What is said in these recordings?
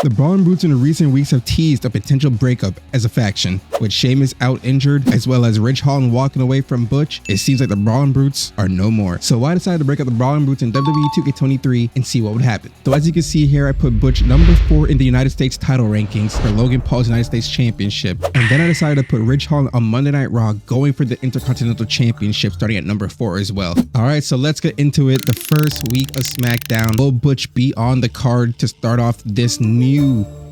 The Brawling Brutes in the recent weeks have teased a potential breakup as a faction, with Sheamus out injured, as well as Ridge Holland walking away from Butch. It seems like the Brawling Brutes are no more. So I decided to break up the Brawling Brutes in WWE 2K23 and see what would happen. So as you can see here, I put Butch number 4 in the United States title rankings for Logan Paul's United States Championship. And then I decided to put Ridge Holland on Monday Night Raw, going for the Intercontinental Championship, starting at number 4 as well. All right, so let's get into it. The first week of SmackDown, will Butch be on the card to start off this new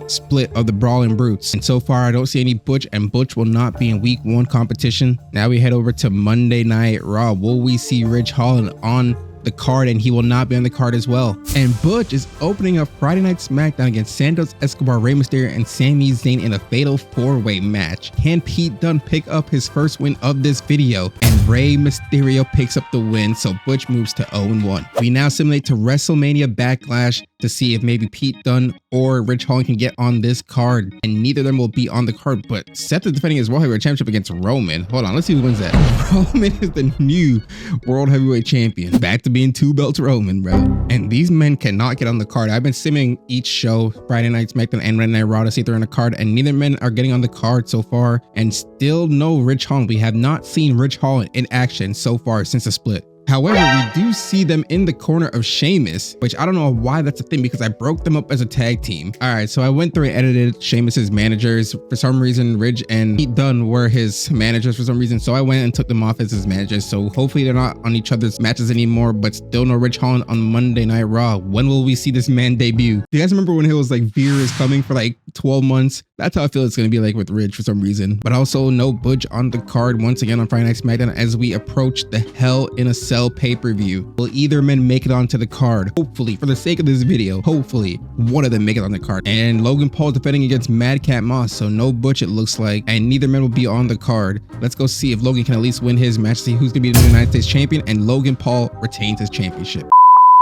split of the Brawling Brutes? And so far I don't see any Butch, and Butch will not be in week 1 competition. Now we head over to Monday Night Raw. Will we see Ridge Holland on the card? And he will not be on the card as well. And Butch is opening up Friday Night SmackDown against Santos Escobar, Rey Mysterio, and Sami Zayn in a fatal 4-way match. Can Pete Dunne pick up his first win of this video? And Rey Mysterio picks up the win, so Butch moves to 0-1. We now simulate to WrestleMania Backlash to see if maybe Pete Dunne or Ridge Holland can get on this card, and neither of them will be on the card. But Seth is defending his World Heavyweight Championship against Roman. Hold on, let's see who wins that. Roman is the new World Heavyweight Champion. Back to being 2 belts Roman, bro. And these men cannot get on the card. I've been simming each show, Friday Night SmackDown and Monday Night Raw, to see if they're on the card, and neither men are getting on the card so far. And still no Ridge Holland. We have not seen Ridge Holland in action so far since the split. However, we do see them in the corner of Sheamus, which I don't know why that's a thing, because I broke them up as a tag team. All right, so I went through and edited Sheamus's managers. For some reason, Ridge and Pete Dunne were his managers for some reason, so I went and took them off as his managers. So hopefully they're not on each other's matches anymore, but still no Ridge Holland on Monday Night Raw. When will we see this man debut? Do you guys remember when it was like Veer is coming for like 12 months? That's how I feel it's going to be like with Ridge for some reason. But also no Butch on the card once again on Friday Night SmackDown as we approach the Hell in a Cell pay-per-view. Will either men make it onto the card? Hopefully, for the sake of this video, hopefully one of them make it on the card. And Logan Paul defending against Madcap Moss, so no Butch it looks like, and neither men will be on the card. Let's go see if Logan can at least win his match, see who's going to be the new United States champion, and Logan Paul retains his championship.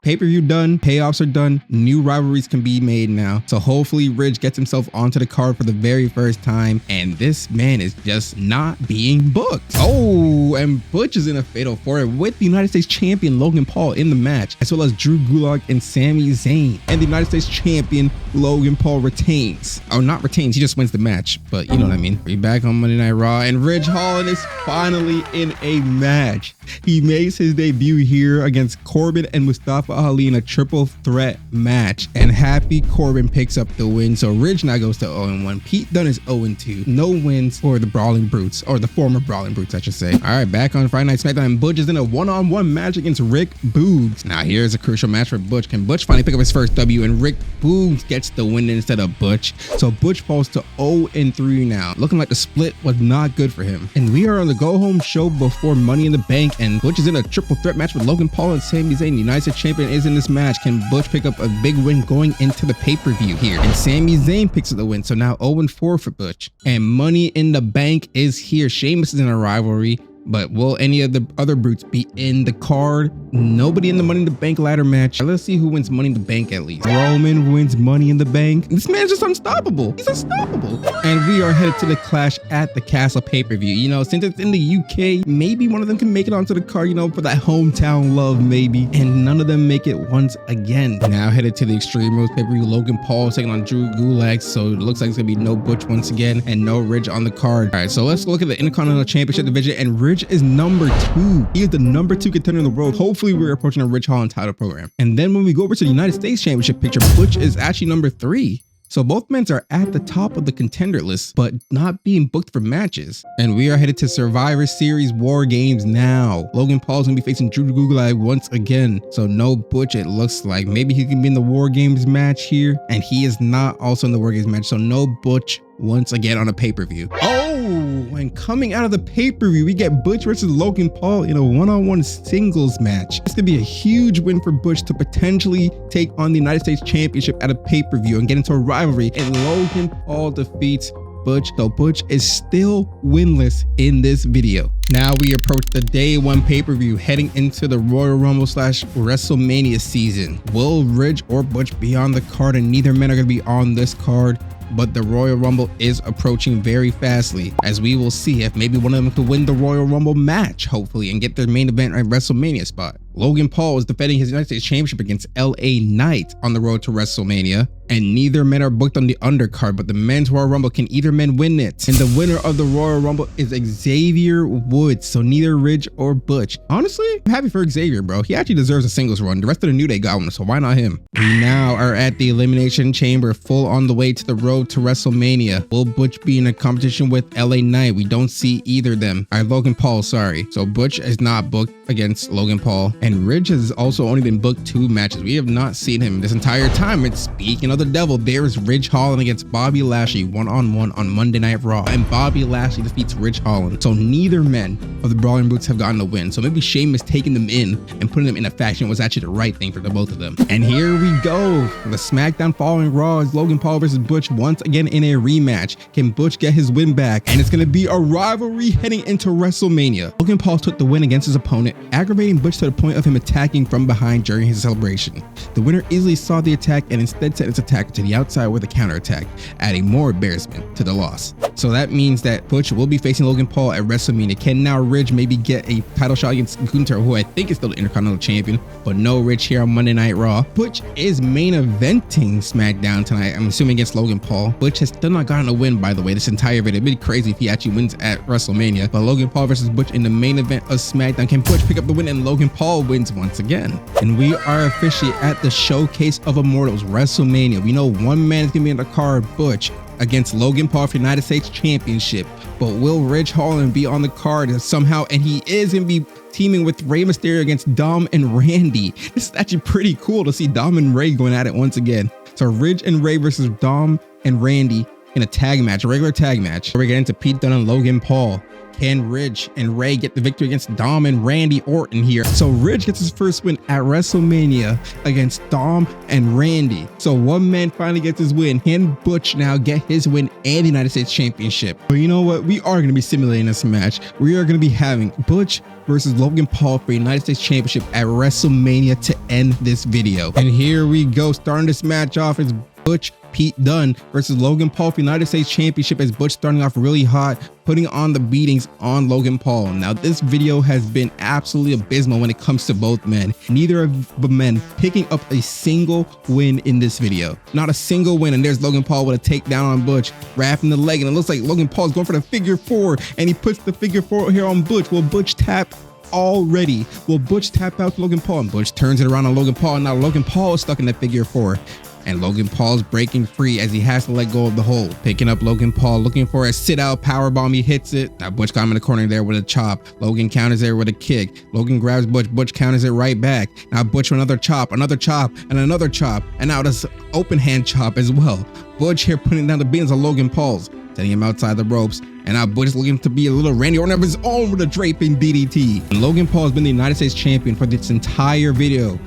Pay-per-view done, payoffs are done, new rivalries can be made now. So hopefully Ridge gets himself onto the card for the very first time, and this man is just not being booked. Oh, and Butch is in a fatal 4 with the United States champion Logan Paul in the match, as well as Drew Gulak and Sami Zayn. And the United States champion Logan Paul retains. Oh, not retains, he just wins the match, but you know what I mean. We're back on Monday Night Raw, and Ridge Holland is finally in a match. He makes his debut here against Corbin and Mustafa Ali in a triple threat match, and Happy Corbin picks up the win. So Ridge now goes to 0-1. Pete Dunne is 0-2. No wins for the Brawling Brutes, or the former Brawling Brutes, I should say. All right, back on Friday Night SmackDown, and Butch is in a one-on-one match against Rick Boogs. Now here's a crucial match for Butch. Can Butch finally pick up his first W? And Rick Boogs gets the win instead of Butch. So Butch falls to 0-3 now. Looking like the split was not good for him. And we are on the go-home show before Money in the Bank, and Butch is in a triple threat match with Logan Paul and Sami Zayn. The United States champion is in this match. Can Butch pick up a big win going into the pay-per-view here? And Sami Zayn picks up the win, so now 0-4 for Butch. And Money in the Bank is here. Sheamus is in a rivalry, but will any of the other Brutes be in the card? Nobody in the Money in the Bank ladder match. Let's see who wins Money in the Bank at least. Roman wins Money in the Bank. This man's just unstoppable. He's unstoppable. And we are headed to the Clash at the Castle pay-per-view. You know, since it's in the UK, maybe one of them can make it onto the card, you know, for that hometown love maybe. And none of them make it once again. Now headed to the Extreme Rules pay-per-view. Logan Paul taking on Drew Gulak. So it looks like it's going to be no Butch once again and no Ridge on the card. All right, so let's look at the Intercontinental Championship division, and Ridge is number 2. He is the number 2 contender in the world. Hopefully we're approaching a Ridge Holland title program. And then when we go over to the United States Championship picture, Butch is actually number 3. So both men are at the top of the contender list, but not being booked for matches. And we are headed to Survivor Series War Games now. Logan Paul's gonna be facing Drew Gulak once again. So no Butch it looks like. Maybe he can be in the War Games match here. And he is not also in the War Games match. So no Butch once again on a pay-per-view. Oh, and coming out of the pay-per-view, we get Butch versus Logan Paul in a one-on-one singles match. This could be a huge win for Butch to potentially take on the United States Championship at a pay-per-view and get into a rivalry. And Logan Paul defeats Butch, so Butch is still winless in this video. Now we approach the day 1 pay-per-view, heading into the Royal Rumble / WrestleMania season. Will Ridge or Butch be on the card? And neither men are going to be on this card. But the Royal Rumble is approaching very fastly, as we will see if maybe one of them could win the Royal Rumble match, hopefully, and get their main event at WrestleMania spot. Logan Paul is defending his United States Championship against LA Knight on the road to WrestleMania, and neither men are booked on the undercard, but the men's Royal Rumble, can either man win it? And the winner of the Royal Rumble is Xavier Woods, so neither Ridge or Butch. Honestly, I'm happy for Xavier, bro. He actually deserves a singles run. The rest of the New Day got one, so why not him? We now are at the Elimination Chamber, full on the way to the road to WrestleMania. Will Butch be in a competition with LA Knight? We don't see either of them. All right, Logan Paul, sorry. So Butch is not booked against Logan Paul, and Ridge has also only been booked 2 matches. We have not seen him this entire time. And speaking of the devil, there is Ridge Holland against Bobby Lashley one-on-one on Monday Night Raw, and Bobby Lashley defeats Ridge Holland. So neither men of the Brawling Brutes have gotten a win. So maybe Sheamus taking them in and putting them in a faction was actually the right thing for the both of them. And here we go. The SmackDown following Raw is Logan Paul versus Butch once again in a rematch. Can Butch get his win back? And it's going to be a rivalry heading into WrestleMania. Logan Paul took the win against his opponent, aggravating Butch to the point of him attacking from behind during his celebration. The winner easily saw the attack and instead sent his attacker to the outside with a counterattack, adding more embarrassment to the loss. So that means that Butch will be facing Logan Paul at WrestleMania. Can now Ridge maybe get a title shot against Gunther, who I think is still the Intercontinental Champion, but no Ridge here on Monday Night Raw. Butch is main eventing SmackDown tonight, I'm assuming against Logan Paul. Butch has still not gotten a win, by the way, this entire video. It'd be crazy if he actually wins at WrestleMania, but Logan Paul versus Butch in the main event of SmackDown. Can Butch pick up the win and Logan Paul wins once again? And we are officially at the Showcase of Immortals, WrestleMania. We know one man is gonna be in the card, Butch against Logan Paul for United States Championship, but will Ridge Holland be on the card somehow? And he is gonna be teaming with Rey Mysterio against Dom and Randy. This is actually pretty cool to see Dom and Rey going at it once again. So Ridge and Rey versus Dom and Randy in a tag match, a regular tag match. We're getting into Pete Dunne and Logan Paul. Can Ridge and Rey get the victory against Dom and Randy Orton here? So Ridge gets his first win at WrestleMania against Dom and Randy. So one man finally gets his win. Can Butch now get his win and the United States Championship? But you know what? We are going to be simulating this match. We are going to be having Butch versus Logan Paul for United States Championship at WrestleMania to end this video. And here we go. Starting this match off is Butch Pete Dunne versus Logan Paul for United States Championship, as Butch starting off really hot, putting on the beatings on Logan Paul. Now this video has been absolutely abysmal when it comes to both men. Neither of the men picking up a single win in this video. Not a single win. And there's Logan Paul with a takedown on Butch, wrapping the leg, and it looks like Logan Paul's going for the figure 4, and he puts the figure 4 here on Butch. Will Butch tap already? Will Butch tap out to Logan Paul? And Butch turns it around on Logan Paul, and now Logan Paul is stuck in that figure 4. And Logan Paul's breaking free as he has to let go of the hold. Picking up Logan Paul, looking for a sit-out powerbomb. He hits it. Now Butch got him in the corner there with a chop. Logan counters there with a kick. Logan grabs Butch. Butch counters it right back. Now Butch with another chop, and another chop. And now this open hand chop as well. Butch here putting down the beans on Logan Paul's, sending him outside the ropes. And now Butch is looking to be a little Randy Orton of his own with a draping DDT. And Logan Paul has been the United States Champion for this entire video.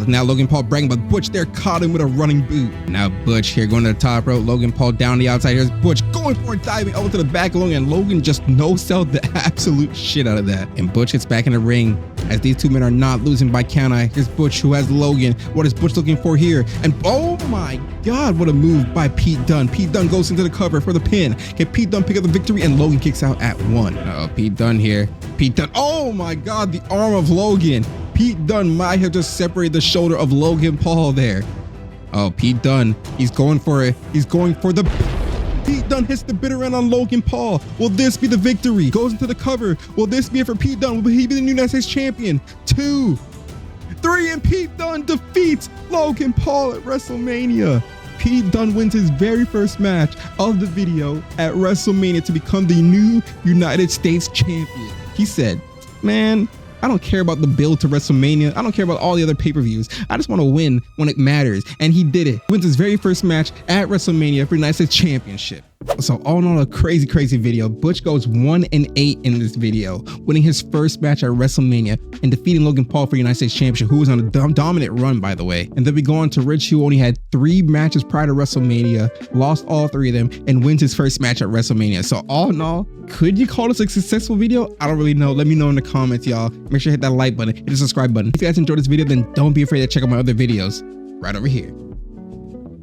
Now Logan Paul bragging, but Butch there caught him with a running boot. Now Butch here going to the top rope. Logan Paul down the outside. Here's Butch going for it, diving over to the back of Logan, and Logan just no-sold the absolute shit out of that. And Butch gets back in the ring as these two men are not losing by count. Here's Butch who has Logan. What is Butch looking for here? And oh my God, what a move by Pete Dunne. Pete Dunne goes into the cover for the pin. Can Pete Dunne pick up the victory? And Logan kicks out at 1. Pete Dunne here. Pete Dunne. Oh my God, the arm of Logan. Pete Dunne might have just separated the shoulder of Logan Paul there. Oh, Pete Dunne, he's going for it. He's going for the... Pete Dunne hits the bitter end on Logan Paul. Will this be the victory? Goes into the cover. Will this be it for Pete Dunne? Will he be the United States Champion? 2, 3, and Pete Dunne defeats Logan Paul at WrestleMania. Pete Dunne wins his very first match of the video at WrestleMania to become the new United States Champion. He said, man, I don't care about the build to WrestleMania. I don't care about all the other pay-per-views. I just want to win when it matters. And he did it. Wins his very first match at WrestleMania for the United States Championship. So all in all, a crazy video. Butch goes 1-8 in this video, winning his first match at WrestleMania and defeating Logan Paul for the United States Championship, who was on a dominant run, by the way. And then we go on to Ridge, who only had 3 matches prior to WrestleMania, lost all 3 of them, and wins his first match at WrestleMania. So all in all, could you call this a successful video? I don't really know. Let me know in the comments, y'all. Make sure to hit that like button, hit the subscribe button. If you guys enjoyed this video, then don't be afraid to check out my other videos right over here.